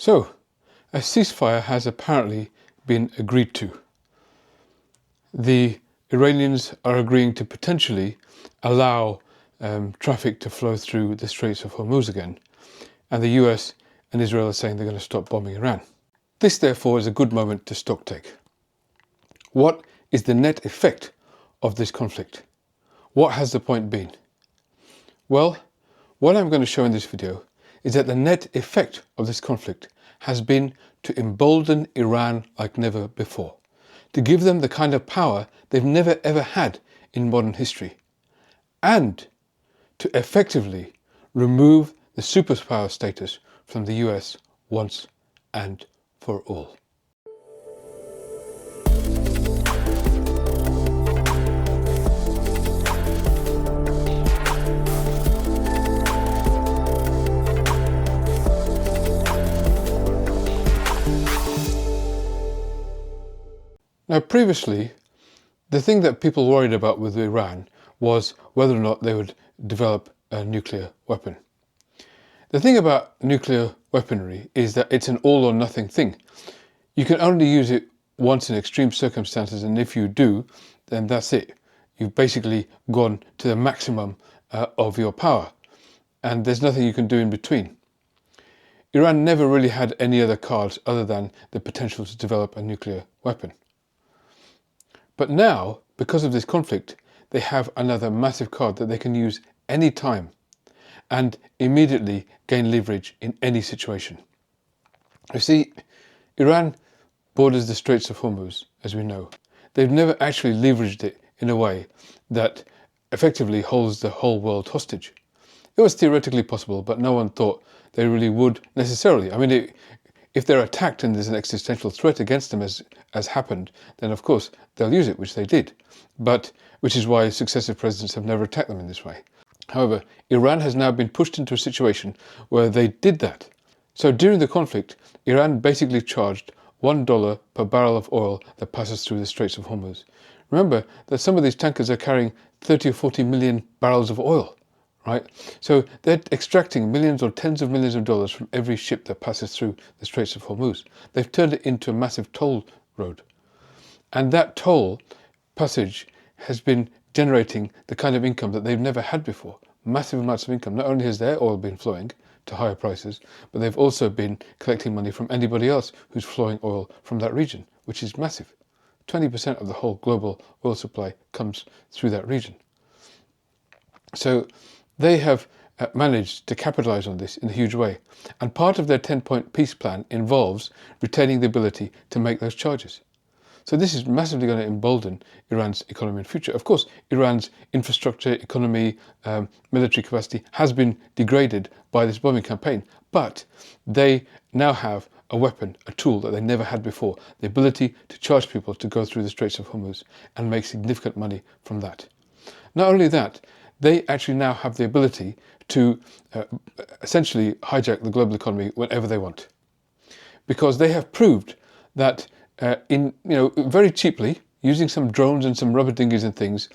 So, a ceasefire has apparently been agreed to. The Iranians are agreeing to potentially allow traffic to flow through the Straits of Hormuz again, and the US and Israel are saying they're going to stop bombing Iran. This, therefore, is a good moment to stocktake. What is the net effect of this conflict? What has the point been? Well, what I'm going to show in this video is that the net effect of this conflict has been to embolden Iran like never before, to give them the kind of power they've never ever had in modern history, and to effectively remove the superpower status from the US once and for all. Now, previously, the thing that people worried about with Iran was whether or not they would develop a nuclear weapon. The thing about nuclear weaponry is that it's an all or nothing thing. You can only use it once in extreme circumstances, and if you do, then that's it. You've basically gone to the maximum of your power, and there's nothing you can do in between. Iran never really had any other cards other than the potential to develop a nuclear weapon. But now, because of this conflict, they have another massive card that they can use any time and immediately gain leverage in any situation. You see, Iran borders the Straits of Hormuz, as we know. They've never actually leveraged it in a way that effectively holds the whole world hostage. It was theoretically possible, but no one thought they really would necessarily. I mean, if they're attacked and there's an existential threat against them, as happened, then of course they'll use it, which they did. But which is why successive presidents have never attacked them in this way. However, Iran has now been pushed into a situation where they did that. So during the conflict, Iran basically charged $1 per barrel of oil that passes through the Straits of Hormuz. Remember that some of these tankers are carrying 30 or 40 million barrels of oil. Right? So they're extracting millions or tens of millions of dollars from every ship that passes through the Straits of Hormuz. They've turned it into a massive toll road. And that toll passage has been generating the kind of income that they've never had before. Massive amounts of income. Not only has their oil been flowing to higher prices, but they've also been collecting money from anybody else who's flowing oil from that region, which is massive. 20% of the whole global oil supply comes through that region. So they have managed to capitalize on this in a huge way. And part of their 10-point peace plan involves retaining the ability to make those charges. So this is massively going to embolden Iran's economy and future. Of course, Iran's infrastructure, economy, military capacity has been degraded by this bombing campaign. But they now have a weapon, a tool that they never had before. The ability to charge people to go through the Straits of Hormuz and make significant money from that. Not only that, they actually now have the ability to essentially hijack the global economy whenever they want, because they have proved that very cheaply, using some drones and some rubber dinghies and things,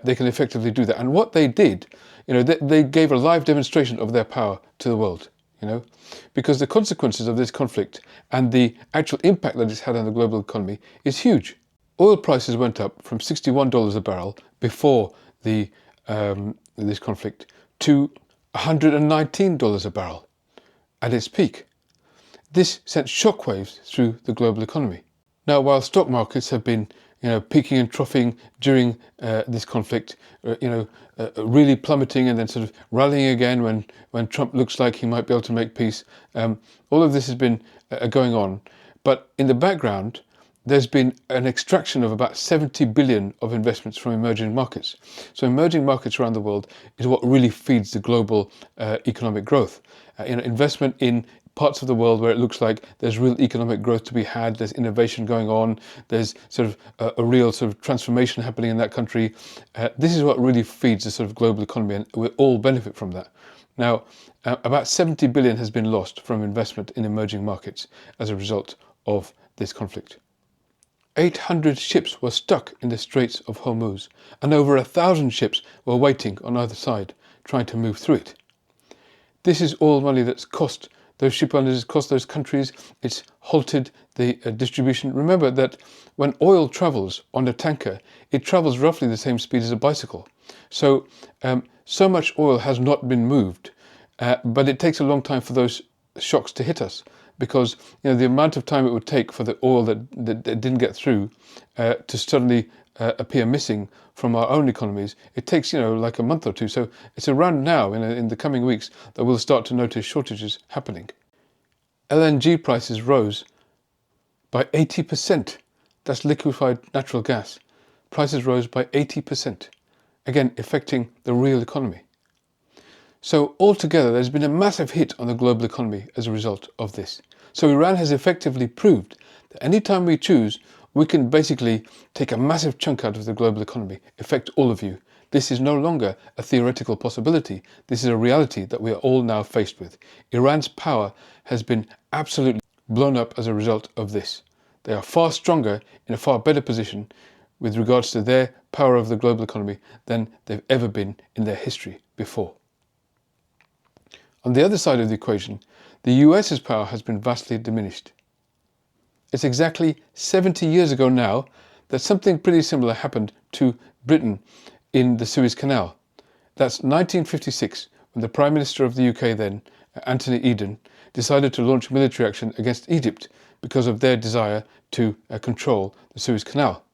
they can effectively do that. And what they did, they gave a live demonstration of their power to the world. Because the consequences of this conflict and the actual impact that it's had on the global economy is huge. Oil prices went up from $61 a barrel before this conflict to $119 a barrel at its peak. This sent shockwaves through the global economy. Now, while stock markets have been peaking and troughing during this conflict, really plummeting and then sort of rallying again when Trump looks like he might be able to make peace, all of this has been going on. But in the background, there's been an extraction of about 70 billion of investments from emerging markets. So emerging markets around the world is what really feeds the global economic growth. Investment in parts of the world where it looks like there's real economic growth to be had, there's innovation going on, there's sort of a real sort of transformation happening in that country. This is what really feeds the sort of global economy, and we all benefit from that. Now, about 70 billion has been lost from investment in emerging markets as a result of this conflict. 800 ships were stuck in the Straits of Hormuz, and over 1,000 ships were waiting on either side, trying to move through it. This is all money that's cost those ship owners, it's cost those countries, it's halted the distribution. Remember that when oil travels on a tanker, it travels roughly the same speed as a bicycle. So, so much oil has not been moved, but it takes a long time for those shocks to hit us, because the amount of time it would take for the oil that didn't get through to suddenly appear missing from our own economies, it takes like a month or two. So it's around now in the coming weeks that we'll start to notice shortages happening. LNG prices rose by 80%. That's liquefied natural gas. Prices rose by 80%, again affecting the real economy. So altogether, there's been a massive hit on the global economy as a result of this. So Iran has effectively proved that anytime we choose, we can basically take a massive chunk out of the global economy, affect all of you. This is no longer a theoretical possibility. This is a reality that we are all now faced with. Iran's power has been absolutely blown up as a result of this. They are far stronger, in a far better position with regards to their power over the global economy than they've ever been in their history before. On the other side of the equation, the US's power has been vastly diminished. It's exactly 70 years ago now that something pretty similar happened to Britain in the Suez Canal. That's 1956, when the Prime Minister of the UK then, Anthony Eden, decided to launch military action against Egypt because of their desire to control the Suez Canal.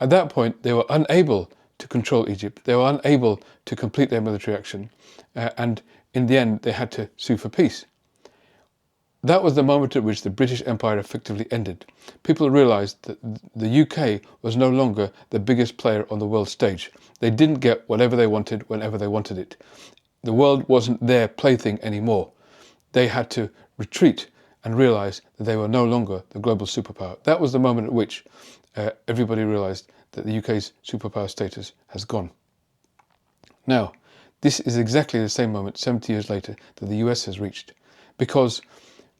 At that point, they were unable to control Egypt. They were unable to complete their military action, and in the end, they had to sue for peace. That was the moment at which the British Empire effectively ended. People realised that the UK was no longer the biggest player on the world stage. They didn't get whatever they wanted whenever they wanted it. The world wasn't their plaything anymore. They had to retreat and realise that they were no longer the global superpower. That was the moment at which everybody realised that the UK's superpower status has gone. Now, this is exactly the same moment 70 years later that the US has reached, because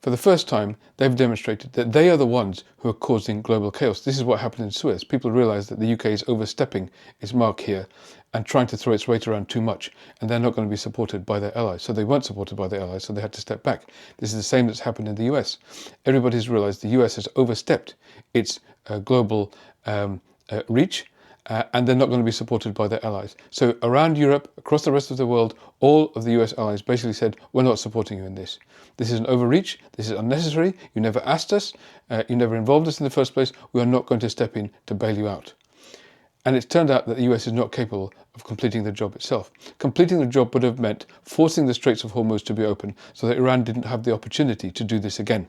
for the first time they've demonstrated that they are the ones who are causing global chaos. This is what happened in Suez. People realised that the UK is overstepping its mark here and trying to throw its weight around too much, and they're not going to be supported by their allies. So they weren't supported by their allies, so they had to step back. This is the same that's happened in the US. Everybody's realised the US has overstepped its global reach, and they're not going to be supported by their allies. So around Europe, across the rest of the world, all of the US allies basically said, we're not supporting you in this. This is an overreach, this is unnecessary, you never asked us, you never involved us in the first place, we are not going to step in to bail you out. And it's turned out that the US is not capable of completing the job itself. Completing the job would have meant forcing the Straits of Hormuz to be open so that Iran didn't have the opportunity to do this again.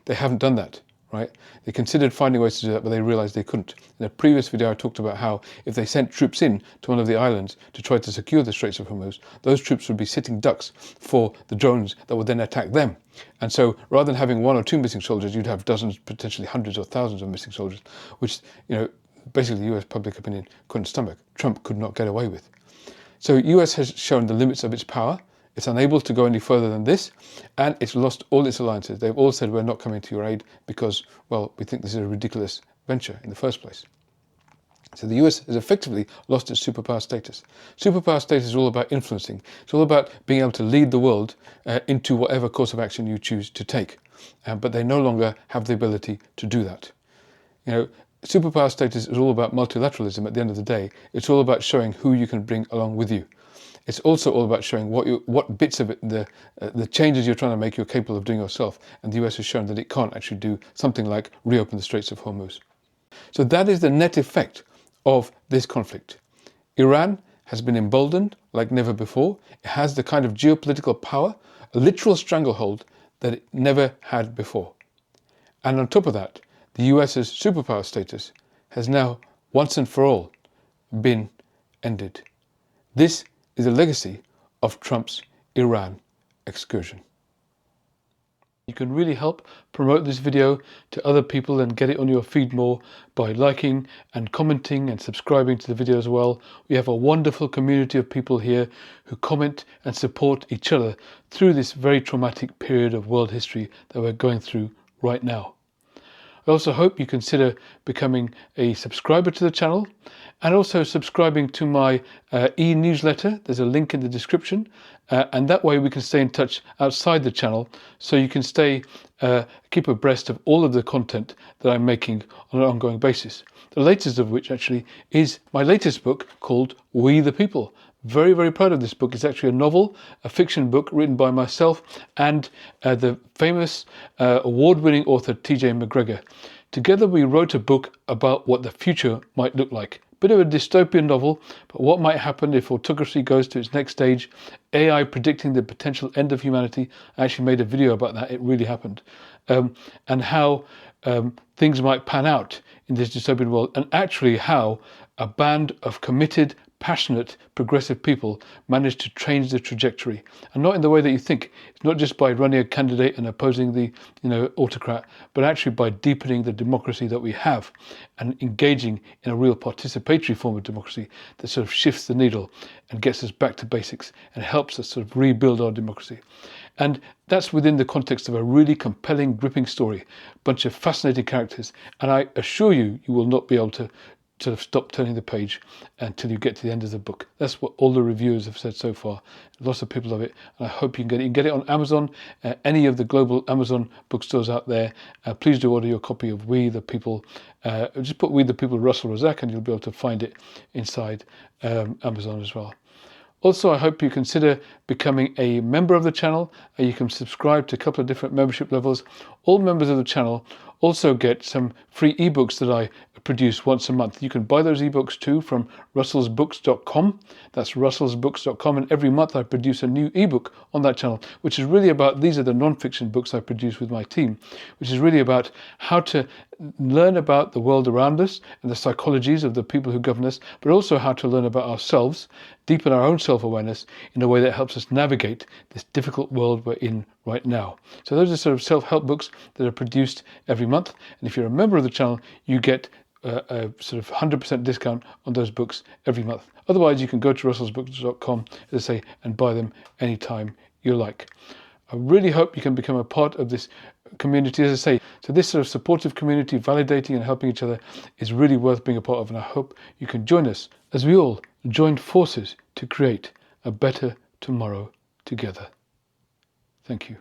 They haven't done that. Right? They considered finding ways to do that, but they realised they couldn't. In a previous video, I talked about how if they sent troops in to one of the islands to try to secure the Straits of Hormuz, those troops would be sitting ducks for the drones that would then attack them. And so rather than having one or two missing soldiers, you'd have dozens, potentially hundreds or thousands of missing soldiers, which, basically the US public opinion couldn't stomach. Trump could not get away with. So US has shown the limits of its power. It's unable to go any further than this, and it's lost all its alliances. They've all said, we're not coming to your aid because, well, we think this is a ridiculous venture in the first place. So the US has effectively lost its superpower status. Superpower status is all about influencing. It's all about being able to lead the world into whatever course of action you choose to take. But they no longer have the ability to do that. Superpower status is all about multilateralism at the end of the day. It's all about showing who you can bring along with you. It's also all about showing what bits of it, the changes you're trying to make, you're capable of doing yourself. And the US has shown that it can't actually do something like reopen the Straits of Hormuz. So that is the net effect of this conflict. Iran has been emboldened like never before. It has the kind of geopolitical power, a literal stranglehold that it never had before. And on top of that, the US's superpower status has now, once and for all, been ended. This is a legacy of Trump's Iran excursion. You can really help promote this video to other people and get it on your feed more by liking and commenting and subscribing to the video as well. We have a wonderful community of people here who comment and support each other through this very traumatic period of world history that we're going through right now. I also hope you consider becoming a subscriber to the channel and also subscribing to my e-newsletter. There's a link in the description, and that way we can stay in touch outside the channel, so you can keep abreast of all of the content that I'm making on an ongoing basis. The latest of which actually is my latest book called We the People. Very, very proud of this book. It's actually a novel, a fiction book written by myself and the famous award-winning author T.J. McGregor. Together we wrote a book about what the future might look like. Bit of a dystopian novel, but what might happen if autocracy goes to its next stage, AI predicting the potential end of humanity. I actually made a video about that, it really happened. And how things might pan out in this dystopian world, and actually how a band of committed, passionate, progressive people managed to change the trajectory, and not in the way that you think. It's not just by running a candidate and opposing the autocrat, but actually by deepening the democracy that we have and engaging in a real participatory form of democracy that sort of shifts the needle and gets us back to basics and helps us sort of rebuild our democracy. And that's within the context of a really compelling, gripping story, a bunch of fascinating characters, and I assure you, you will not be able to sort of stop turning the page until you get to the end of the book. That's what all the reviewers have said so far. Lots of people love it, and I hope you can get it. You can get it on Amazon, any of the global Amazon bookstores out there. Please do order your copy of We the People. Just put We the People Russell Razak and you'll be able to find it inside Amazon as well. Also, I hope you consider becoming a member of the channel. You can subscribe to a couple of different membership levels. All members of the channel also get some free ebooks that I produce once a month. You can buy those ebooks too from russellsbooks.com. That's russellsbooks.com, and every month I produce a new ebook on that channel, which is really about, these are the non-fiction books I produce with my team, which is really about how to learn about the world around us and the psychologies of the people who govern us, but also how to learn about ourselves, deepen our own self-awareness in a way that helps us navigate this difficult world we're in right now. So those are sort of self-help books that are produced every month, and if you're a member of the channel, you get a sort of 100% discount on those books every month. Otherwise, you can go to russellsbooks.com, as I say, and buy them anytime you like. I really hope you can become a part of this community, as I say. So this sort of supportive community, validating and helping each other, is really worth being a part of, and I hope you can join us as we all join forces to create a better tomorrow together. Thank you.